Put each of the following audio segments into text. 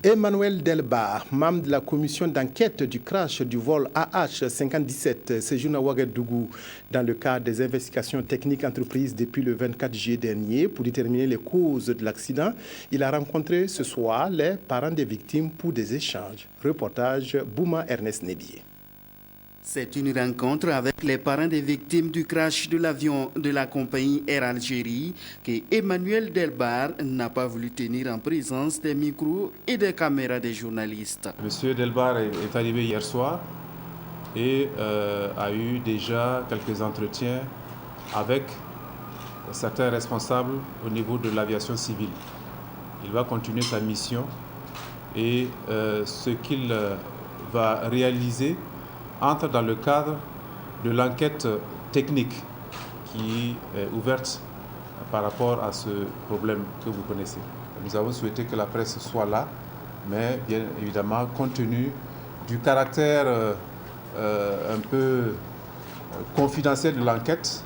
Emmanuel Delbar, membre de la commission d'enquête du crash du vol AH-57 séjourne à Ouagadougou dans le cadre des investigations techniques entreprises depuis le 24 juillet dernier pour déterminer les causes de l'accident. Il a rencontré ce soir les parents des victimes pour des échanges. Reportage Bouma Ernest Nebier. C'est une rencontre avec les parents des victimes du crash de l'avion de la compagnie Air Algérie que Emmanuel Delbar n'a pas voulu tenir en présence des micros et des caméras des journalistes. Monsieur Delbar est arrivé hier soir et a eu déjà quelques entretiens avec certains responsables au niveau de l'aviation civile. Il va continuer sa mission et ce qu'il va réaliser entre dans le cadre de l'enquête technique qui est ouverte par rapport à ce problème que vous connaissez. Nous avons souhaité que la presse soit là, mais bien évidemment, compte tenu du caractère un peu confidentiel de l'enquête,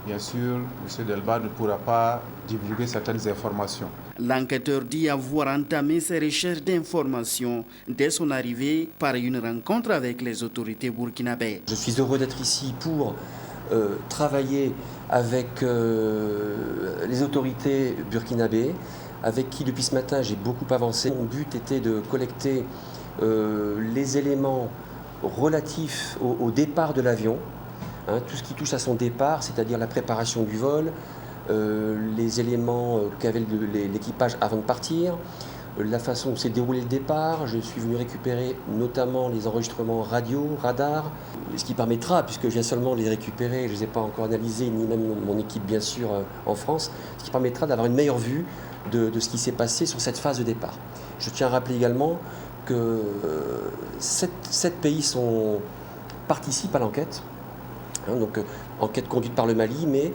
bien sûr, M. Delbar ne pourra pas divulguer certaines informations. L'enquêteur dit avoir entamé ses recherches d'informations dès son arrivée par une rencontre avec les autorités burkinabèses. Je suis heureux d'être ici pour travailler avec les autorités burkinabèses, avec qui depuis ce matin j'ai beaucoup avancé. Mon but était de collecter les éléments relatifs au départ de l'avion, tout ce qui touche à son départ, c'est-à-dire la préparation du vol, les éléments qu'avait l'équipage avant de partir, la façon dont s'est déroulé le départ. Je suis venu récupérer notamment les enregistrements radio, radar, ce qui permettra, puisque je viens seulement de les récupérer, je ne les ai pas encore analysés, ni même mon équipe bien sûr en France, ce qui permettra d'avoir une meilleure vue de ce qui s'est passé sur cette phase de départ. Je tiens à rappeler également que 7 pays participent à l'enquête. Donc enquête conduite par le Mali, mais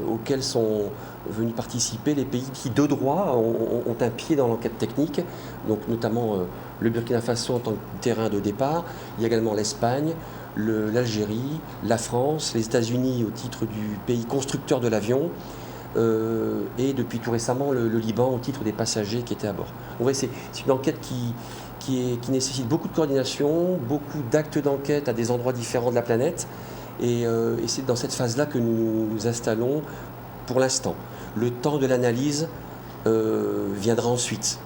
auxquelles sont venus participer les pays qui de droit ont un pied dans l'enquête technique, donc notamment le Burkina Faso en tant que terrain de départ. Il y a également l'Espagne, l'Algérie, la France, les États-Unis au titre du pays constructeur de l'avion, et depuis tout récemment le Liban au titre des passagers qui étaient à bord. C'est une enquête qui nécessite beaucoup de coordination, beaucoup d'actes d'enquête à des endroits différents de la planète. Et c'est dans cette phase-là que nous nous installons pour l'instant. Le temps de l'analyse viendra ensuite.